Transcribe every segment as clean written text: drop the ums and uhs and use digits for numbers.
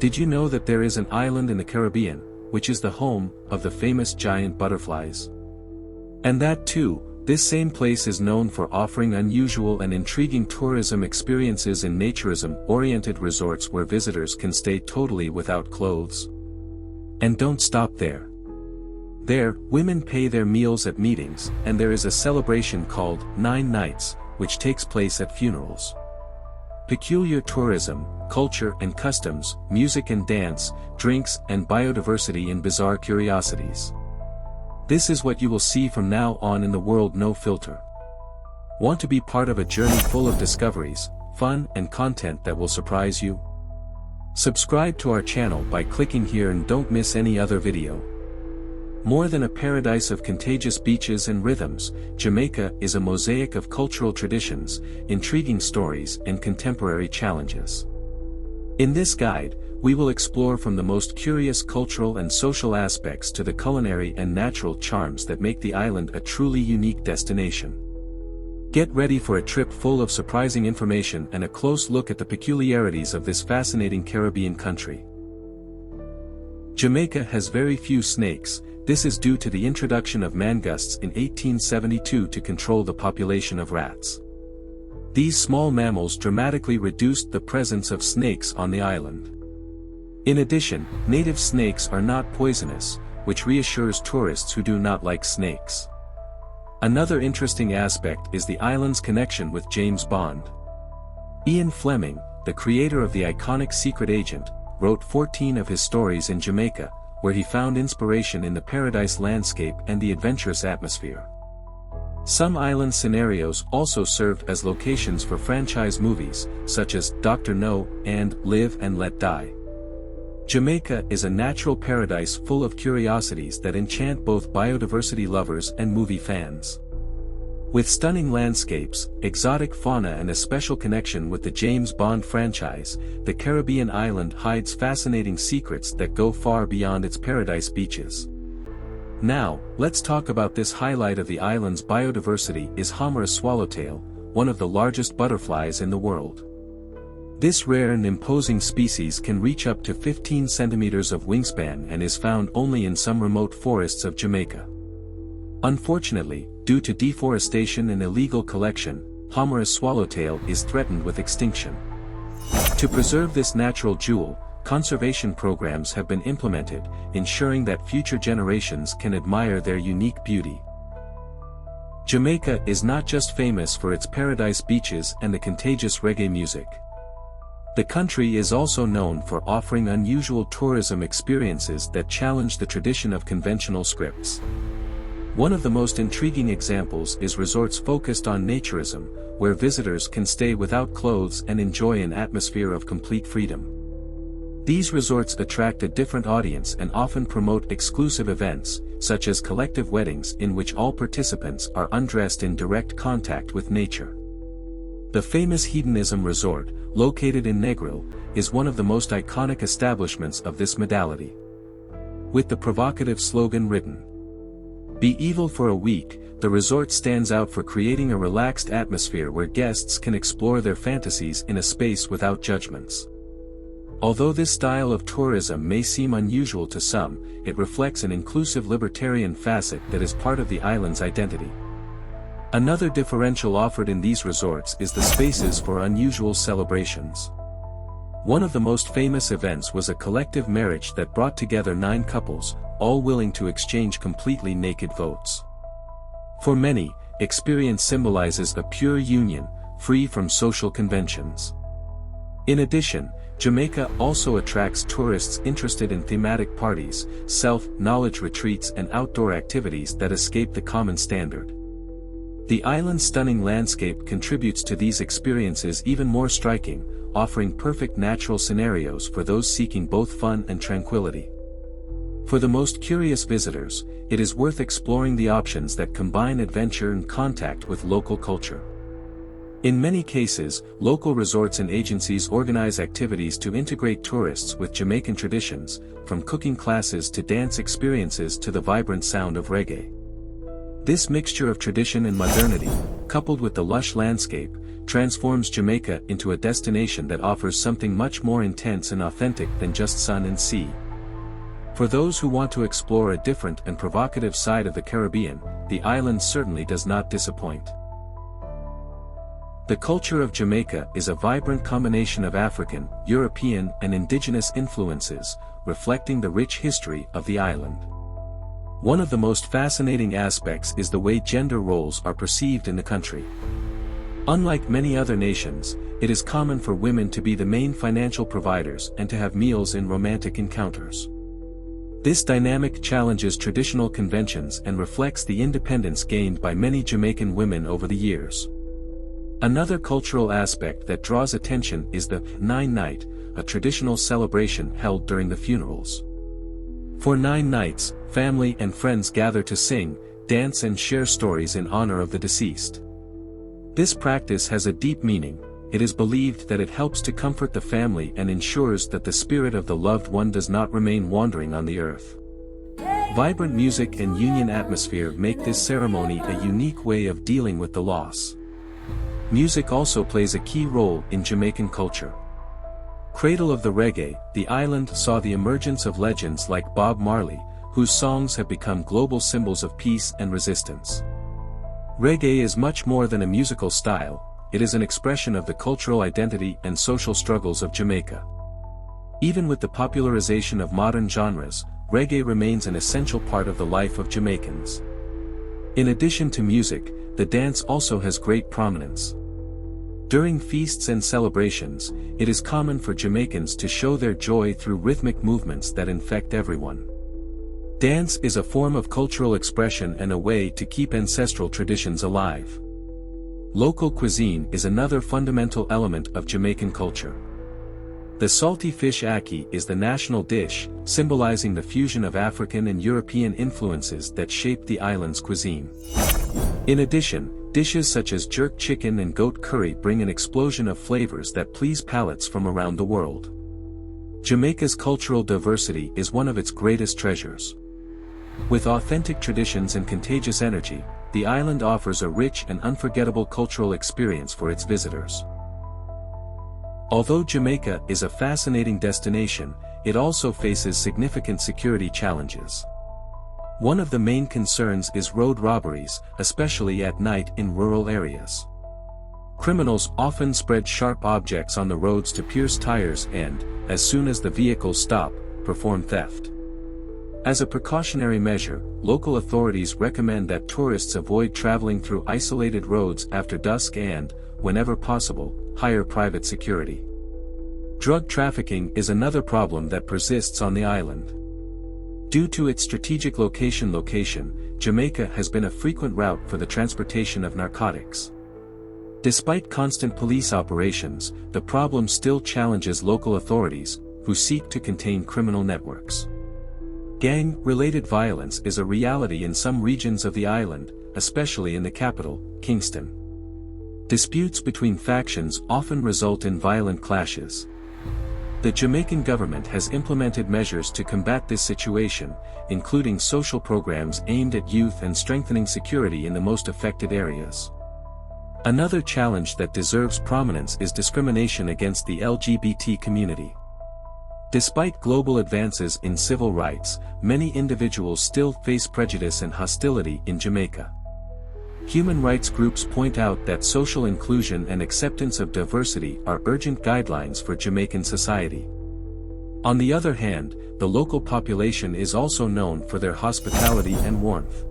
Did you know that there is an island in the Caribbean, which is the home of the famous giant butterflies? And that too, this same place is known for offering unusual and intriguing tourism experiences in naturism-oriented resorts where visitors can stay totally without clothes. And don't stop there. There, women pay their meals at meetings, and there is a celebration called 9 Nights, which takes place at funerals. Peculiar tourism, culture and customs, music and dance, drinks and biodiversity in bizarre curiosities. This is what you will see from now on in the world No Filter. Want to be part of a journey full of discoveries, fun and content that will surprise you? Subscribe to our channel by clicking here and don't miss any other video. More than a paradise of contagious beaches and rhythms, Jamaica is a mosaic of cultural traditions, intriguing stories and contemporary challenges. In this guide, we will explore from the most curious cultural and social aspects to the culinary and natural charms that make the island a truly unique destination. Get ready for a trip full of surprising information and a close look at the peculiarities of this fascinating Caribbean country. Jamaica has very few snakes. This is due to the introduction of mangusts in 1872 to control the population of rats. These small mammals dramatically reduced the presence of snakes on the island. In addition, native snakes are not poisonous, which reassures tourists who do not like snakes. Another interesting aspect is the island's connection with James Bond. Ian Fleming, the creator of the iconic Secret Agent, wrote 14 of his stories in Jamaica, where he found inspiration in the paradise landscape and the adventurous atmosphere. Some island scenarios also served as locations for franchise movies, such as Dr. No and Live and Let Die. Jamaica is a natural paradise full of curiosities that enchant both biodiversity lovers and movie fans. With stunning landscapes, exotic fauna and a special connection with the James Bond franchise, the Caribbean island hides fascinating secrets that go far beyond its paradise beaches. Now, let's talk about this highlight of the island's biodiversity is Homarus swallowtail, one of the largest butterflies in the world. This rare and imposing species can reach up to 15 centimeters of wingspan and is found only in some remote forests of Jamaica. Unfortunately, due to deforestation and illegal collection, Homarus swallowtail is threatened with extinction. To preserve this natural jewel, conservation programs have been implemented, ensuring that future generations can admire their unique beauty. Jamaica is not just famous for its paradise beaches and the contagious reggae music. The country is also known for offering unusual tourism experiences that challenge the tradition of conventional scripts. One of the most intriguing examples is resorts focused on naturism, where visitors can stay without clothes and enjoy an atmosphere of complete freedom. These resorts attract a different audience and often promote exclusive events, such as collective weddings in which all participants are undressed in direct contact with nature. The famous Hedonism Resort, located in Negril, is one of the most iconic establishments of this modality. With the provocative slogan written, "Be evil for a week," the resort stands out for creating a relaxed atmosphere where guests can explore their fantasies in a space without judgments. Although this style of tourism may seem unusual to some, it reflects an inclusive libertarian facet that is part of the island's identity. Another differential offered in these resorts is the spaces for unusual celebrations. One of the most famous events was a collective marriage that brought together 9 couples, all willing to exchange completely naked votes. For many, experience symbolizes a pure union, free from social conventions. In addition, Jamaica also attracts tourists interested in thematic parties, self-knowledge retreats and outdoor activities that escape the common standard. The island's stunning landscape contributes to these experiences even more striking, offering perfect natural scenarios for those seeking both fun and tranquility. For the most curious visitors, it is worth exploring the options that combine adventure and contact with local culture. In many cases, local resorts and agencies organize activities to integrate tourists with Jamaican traditions, from cooking classes to dance experiences to the vibrant sound of reggae. This mixture of tradition and modernity, coupled with the lush landscape, transforms Jamaica into a destination that offers something much more intense and authentic than just sun and sea. For those who want to explore a different and provocative side of the Caribbean, the island certainly does not disappoint. The culture of Jamaica is a vibrant combination of African, European, and indigenous influences, reflecting the rich history of the island. One of the most fascinating aspects is the way gender roles are perceived in the country. Unlike many other nations, it is common for women to be the main financial providers and to have meals in romantic encounters. This dynamic challenges traditional conventions and reflects the independence gained by many Jamaican women over the years. Another cultural aspect that draws attention is the Nine Night, a traditional celebration held during the funerals. For 9 nights, family and friends gather to sing, dance and share stories in honor of the deceased. This practice has a deep meaning. It is believed that it helps to comfort the family and ensures that the spirit of the loved one does not remain wandering on the earth. Vibrant music and union atmosphere make this ceremony a unique way of dealing with the loss. Music also plays a key role in Jamaican culture. Cradle of the reggae, the island saw the emergence of legends like Bob Marley, whose songs have become global symbols of peace and resistance. Reggae is much more than a musical style, it is an expression of the cultural identity and social struggles of Jamaica. Even with the popularization of modern genres, reggae remains an essential part of the life of Jamaicans. In addition to music, the dance also has great prominence. During feasts and celebrations, it is common for Jamaicans to show their joy through rhythmic movements that infect everyone. Dance is a form of cultural expression and a way to keep ancestral traditions alive. Local cuisine is another fundamental element of Jamaican culture. The salty fish ackee is the national dish, symbolizing the fusion of African and European influences that shape the island's cuisine. In addition, dishes such as jerk chicken and goat curry bring an explosion of flavors that please palates from around the world. Jamaica's cultural diversity is one of its greatest treasures. With authentic traditions and contagious energy, the island offers a rich and unforgettable cultural experience for its visitors. Although Jamaica is a fascinating destination, it also faces significant security challenges. One of the main concerns is road robberies, especially at night in rural areas. Criminals often spread sharp objects on the roads to pierce tires and, as soon as the vehicles stop, perform theft. As a precautionary measure, local authorities recommend that tourists avoid traveling through isolated roads after dusk and, whenever possible, hire private security. Drug trafficking is another problem that persists on the island. Due to its strategic location, Jamaica has been a frequent route for the transportation of narcotics. Despite constant police operations, the problem still challenges local authorities, who seek to contain criminal networks. Gang-related violence is a reality in some regions of the island, especially in the capital, Kingston. Disputes between factions often result in violent clashes. The Jamaican government has implemented measures to combat this situation, including social programs aimed at youth and strengthening security in the most affected areas. Another challenge that deserves prominence is discrimination against the LGBT community. Despite global advances in civil rights, many individuals still face prejudice and hostility in Jamaica. Human rights groups point out that social inclusion and acceptance of diversity are urgent guidelines for Jamaican society. On the other hand, the local population is also known for their hospitality and warmth.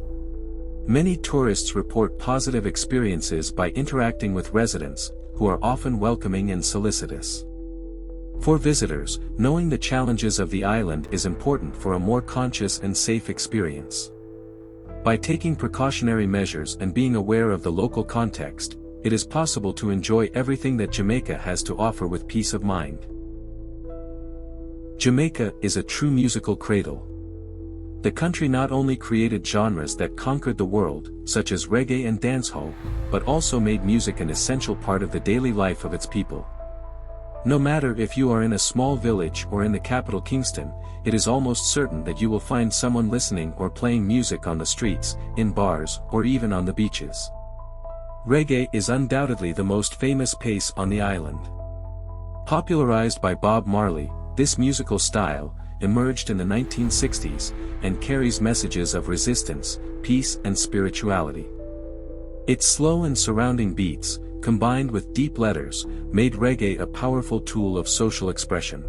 Many tourists report positive experiences by interacting with residents, who are often welcoming and solicitous. For visitors, knowing the challenges of the island is important for a more conscious and safe experience. By taking precautionary measures and being aware of the local context, it is possible to enjoy everything that Jamaica has to offer with peace of mind. Jamaica is a true musical cradle. The country not only created genres that conquered the world, such as reggae and dancehall, but also made music an essential part of the daily life of its people. No matter if you are in a small village or in the capital Kingston, it is almost certain that you will find someone listening or playing music on the streets, in bars, or even on the beaches. Reggae is undoubtedly the most famous pace on the island. Popularized by Bob Marley, this musical style emerged in the 1960s and carries messages of resistance, peace and spirituality. Its slow and surrounding beats, combined with deep letters, made reggae a powerful tool of social expression.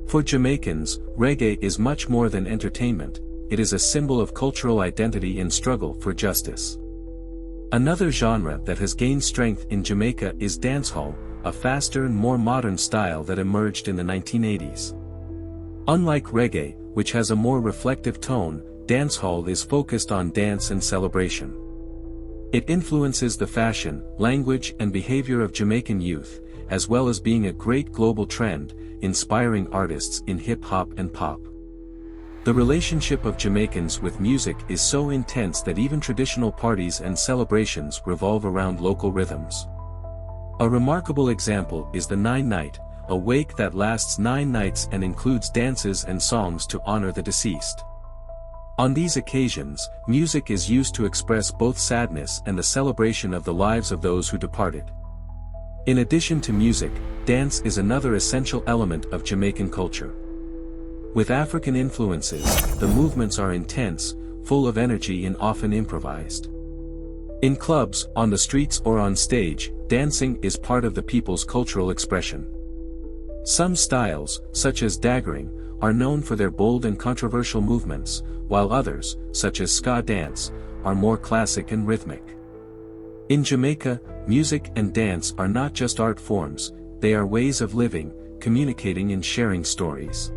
For Jamaicans, reggae is much more than entertainment, it is a symbol of cultural identity and struggle for justice. Another genre that has gained strength in Jamaica is dancehall, a faster and more modern style that emerged in the 1980s. Unlike reggae, which has a more reflective tone, dancehall is focused on dance and celebration. It influences the fashion, language and behavior of Jamaican youth, as well as being a great global trend, inspiring artists in hip-hop and pop. The relationship of Jamaicans with music is so intense that even traditional parties and celebrations revolve around local rhythms. A remarkable example is the Nine Night, a wake that lasts 9 nights and includes dances and songs to honor the deceased. On these occasions, music is used to express both sadness and the celebration of the lives of those who departed. In addition to music, dance is another essential element of Jamaican culture. With African influences, the movements are intense, full of energy and often improvised. In clubs, on the streets or on stage, dancing is part of the people's cultural expression. Some styles, such as daggering, are known for their bold and controversial movements, while others, such as ska dance, are more classic and rhythmic. In Jamaica, music and dance are not just art forms, they are ways of living, communicating and sharing stories.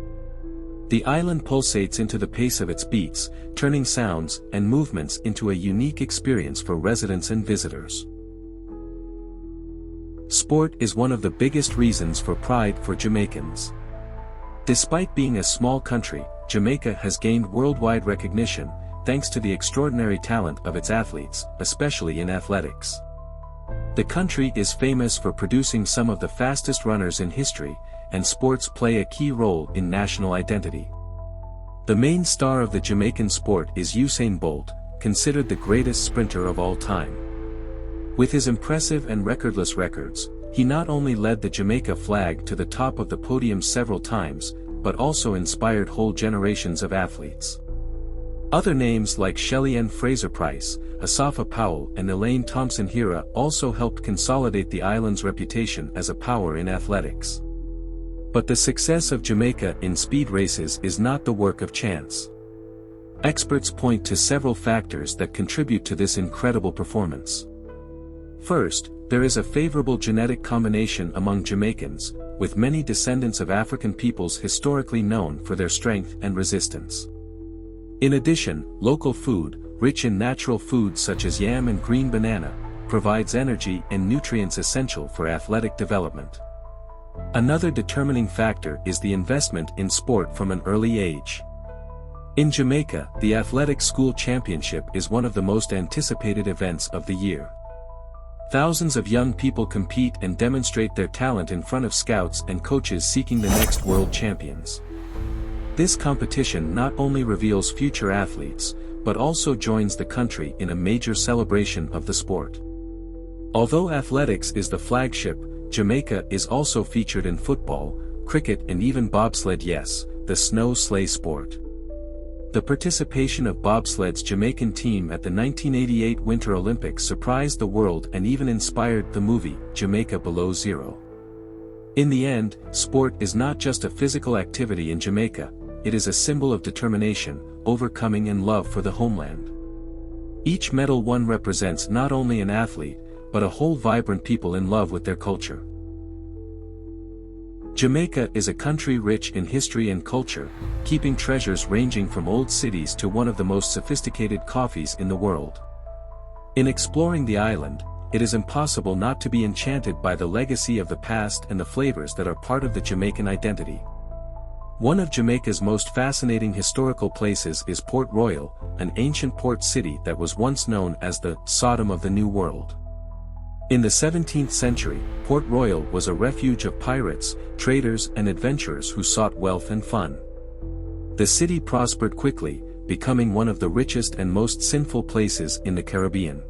The island pulsates into the pace of its beats, turning sounds and movements into a unique experience for residents and visitors. Sport is one of the biggest reasons for pride for Jamaicans. Despite being a small country, Jamaica has gained worldwide recognition, thanks to the extraordinary talent of its athletes, especially in athletics. The country is famous for producing some of the fastest runners in history, and sports play a key role in national identity. The main star of the Jamaican sport is Usain Bolt, considered the greatest sprinter of all time. With his impressive and recordless records, he not only led the Jamaica flag to the top of the podium several times, but also inspired whole generations of athletes. Other names like Shelly-Ann Fraser-Pryce, Asafa Powell and Elaine Thompson-Herah also helped consolidate the island's reputation as a power in athletics. But the success of Jamaica in speed races is not the work of chance. Experts point to several factors that contribute to this incredible performance. First, there is a favorable genetic combination among Jamaicans, with many descendants of African peoples historically known for their strength and resistance. In addition, local food, rich in natural foods such as yam and green banana, provides energy and nutrients essential for athletic development. Another determining factor is the investment in sport from an early age. In Jamaica, the Athletic School Championship is one of the most anticipated events of the year. Thousands of young people compete and demonstrate their talent in front of scouts and coaches seeking the next world champions. This competition not only reveals future athletes, but also joins the country in a major celebration of the sport. Although athletics is the flagship, Jamaica is also featured in football, cricket and even bobsled, yes, the snow sleigh sport. The participation of bobsled's Jamaican team at the 1988 Winter Olympics surprised the world and even inspired the movie, Jamaica Below Zero. In the end, sport is not just a physical activity in Jamaica, it is a symbol of determination, overcoming and love for the homeland. Each medal won represents not only an athlete, but a whole vibrant people in love with their culture. Jamaica is a country rich in history and culture, keeping treasures ranging from old cities to one of the most sophisticated coffees in the world. In exploring the island, it is impossible not to be enchanted by the legacy of the past and the flavors that are part of the Jamaican identity. One of Jamaica's most fascinating historical places is Port Royal, an ancient port city that was once known as the Sodom of the New World. In the 17th century, Port Royal was a refuge of pirates, traders and adventurers who sought wealth and fun. The city prospered quickly, becoming one of the richest and most sinful places in the Caribbean.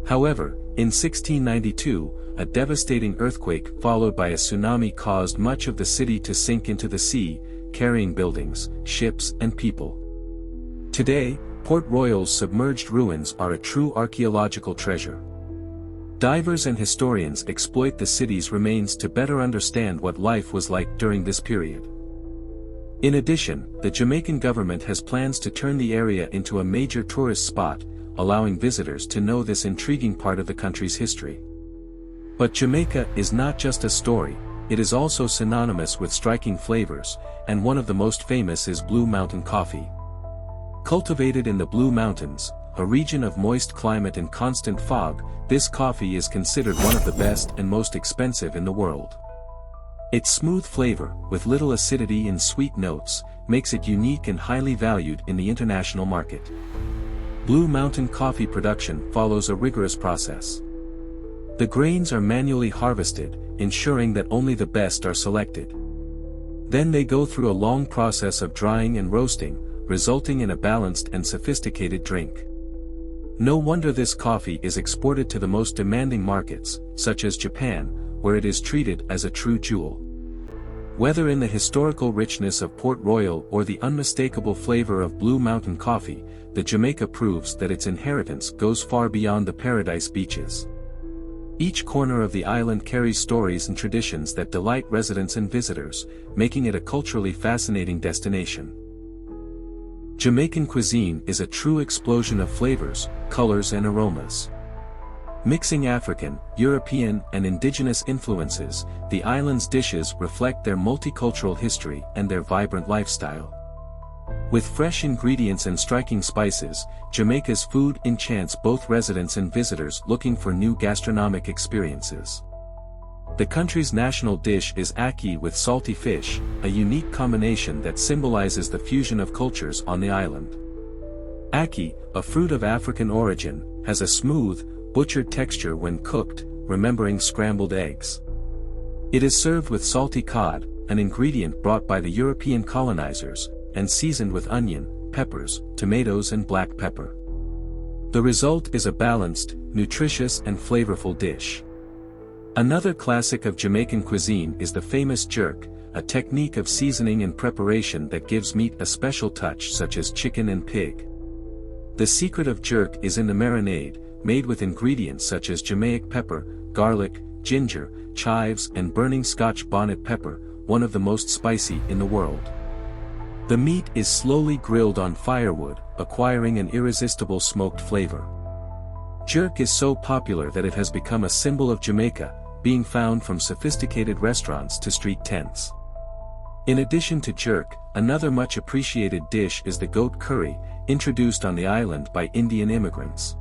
However, In 1692, a devastating earthquake followed by a tsunami caused much of the city to sink into the sea, carrying buildings, ships and people. Today, Port Royal's submerged ruins are a true archaeological treasure. Divers and historians exploit the city's remains to better understand what life was like during this period. In addition, the Jamaican government has plans to turn the area into a major tourist spot, allowing visitors to know this intriguing part of the country's history. But Jamaica is not just a story, it is also synonymous with striking flavors, and one of the most famous is Blue Mountain coffee. Cultivated in the Blue Mountains, a region of moist climate and constant fog, this coffee is considered one of the best and most expensive in the world. Its smooth flavor, with little acidity and sweet notes, makes it unique and highly valued in the international market. Blue Mountain coffee production follows a rigorous process. The grains are manually harvested, ensuring that only the best are selected. Then they go through a long process of drying and roasting, resulting in a balanced and sophisticated drink. No wonder this coffee is exported to the most demanding markets, such as Japan, where it is treated as a true jewel. Whether in the historical richness of Port Royal or the unmistakable flavor of Blue Mountain coffee, the Jamaica proves that its inheritance goes far beyond the paradise beaches. Each corner of the island carries stories and traditions that delight residents and visitors, making it a culturally fascinating destination. Jamaican cuisine is a true explosion of flavors, colors and aromas. Mixing African, European and indigenous influences, the island's dishes reflect their multicultural history and their vibrant lifestyle. With fresh ingredients and striking spices, Jamaica's food enchants both residents and visitors looking for new gastronomic experiences. The country's national dish is ackee with salty fish, a unique combination that symbolizes the fusion of cultures on the island. Ackee, a fruit of African origin, has a smooth, butchered texture when cooked, remembering scrambled eggs. It is served with salty cod, an ingredient brought by the European colonizers, and seasoned with onion, peppers, tomatoes and black pepper. The result is a balanced, nutritious and flavorful dish. Another classic of Jamaican cuisine is the famous jerk, a technique of seasoning and preparation that gives meat a special touch such as chicken and pig. The secret of jerk is in the marinade, made with ingredients such as Jamaican pepper, garlic, ginger, chives and burning Scotch bonnet pepper, one of the most spicy in the world. The meat is slowly grilled on firewood, acquiring an irresistible smoked flavor. Jerk is so popular that it has become a symbol of Jamaica, being found from sophisticated restaurants to street tents. In addition to jerk, another much appreciated dish is the goat curry, introduced on the island by Indian immigrants.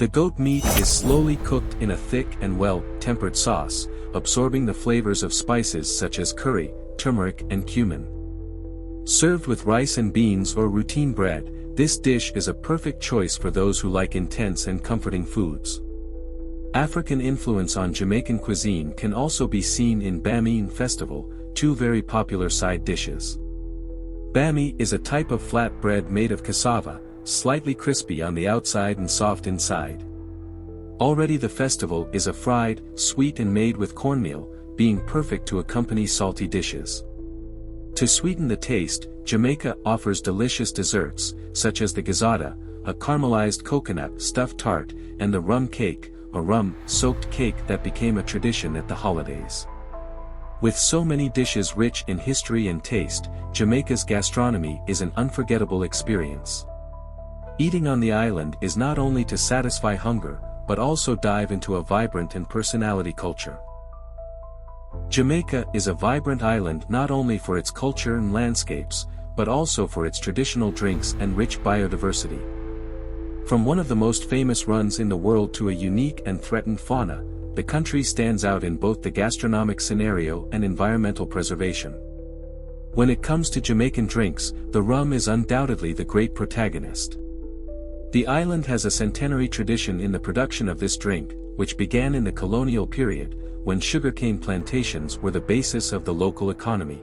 The goat meat is slowly cooked in a thick and well-tempered sauce, absorbing the flavors of spices such as curry, turmeric and cumin. Served with rice and beans or routine bread, this dish is a perfect choice for those who like intense and comforting foods. African influence on Jamaican cuisine can also be seen in Bameen Festival, two very popular side dishes. Bami is a type of flat bread made of cassava, slightly crispy on the outside and soft inside. Already the festival is a fried, sweet and made with cornmeal, being perfect to accompany salty dishes. To sweeten the taste, Jamaica offers delicious desserts, such as the gazada, a caramelized coconut stuffed tart, and the rum cake, a rum-soaked cake that became a tradition at the holidays. With so many dishes rich in history and taste, Jamaica's gastronomy is an unforgettable experience. Eating on the island is not only to satisfy hunger, but also dive into a vibrant and personality culture. Jamaica is a vibrant island not only for its culture and landscapes, but also for its traditional drinks and rich biodiversity. From one of the most famous runs in the world to a unique and threatened fauna, the country stands out in both the gastronomic scenario and environmental preservation. When it comes to Jamaican drinks, the rum is undoubtedly the great protagonist. The island has a centenary tradition in the production of this drink, which began in the colonial period, when sugarcane plantations were the basis of the local economy.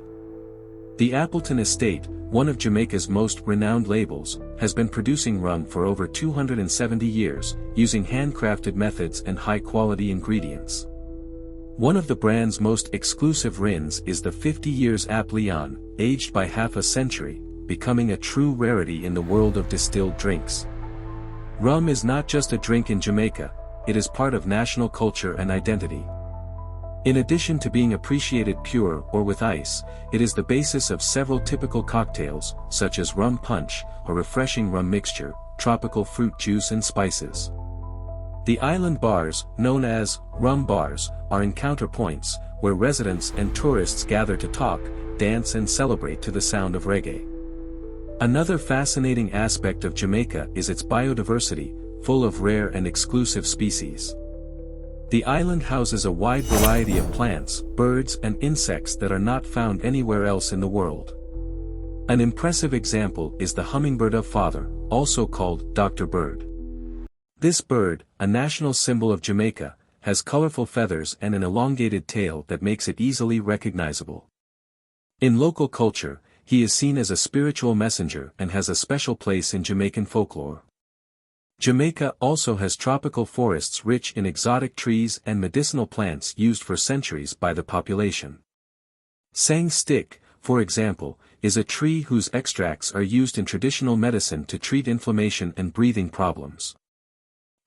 The Appleton Estate, one of Jamaica's most renowned labels, has been producing rum for over 270 years, using handcrafted methods and high-quality ingredients. One of the brand's most exclusive rins is the 50 years Ap Leon, aged by half a century, becoming a true rarity in the world of distilled drinks. Rum is not just a drink in Jamaica, it is part of national culture and identity. In addition to being appreciated pure or with ice, it is the basis of several typical cocktails, such as rum punch, a refreshing rum mixture, tropical fruit juice and spices. The island bars, known as rum bars, are encounter points, where residents and tourists gather to talk, dance and celebrate to the sound of reggae. Another fascinating aspect of Jamaica is its biodiversity, full of rare and exclusive species. The island houses a wide variety of plants, birds and insects that are not found anywhere else in the world. An impressive example is the hummingbird of Father, also called Dr. Bird. This bird, a national symbol of Jamaica, has colorful feathers and an elongated tail that makes it easily recognizable. In local culture, he is seen as a spiritual messenger and has a special place in Jamaican folklore. Jamaica also has tropical forests rich in exotic trees and medicinal plants used for centuries by the population. Sang stick, for example, is a tree whose extracts are used in traditional medicine to treat inflammation and breathing problems.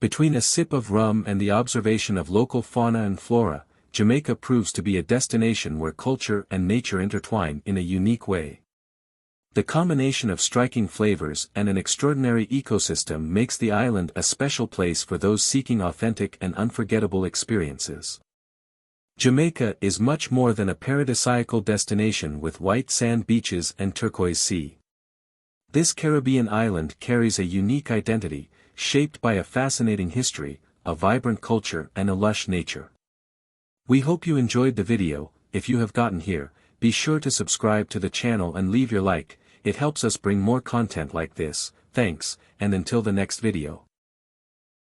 Between a sip of rum and the observation of local fauna and flora, Jamaica proves to be a destination where culture and nature intertwine in a unique way. The combination of striking flavors and an extraordinary ecosystem makes the island a special place for those seeking authentic and unforgettable experiences. Jamaica is much more than a paradisiacal destination with white sand beaches and turquoise sea. This Caribbean island carries a unique identity, shaped by a fascinating history, a vibrant culture and a lush nature. We hope you enjoyed the video. If you have gotten here, be sure to subscribe to the channel and leave your like. It helps us bring more content like this. Thanks, and until the next video.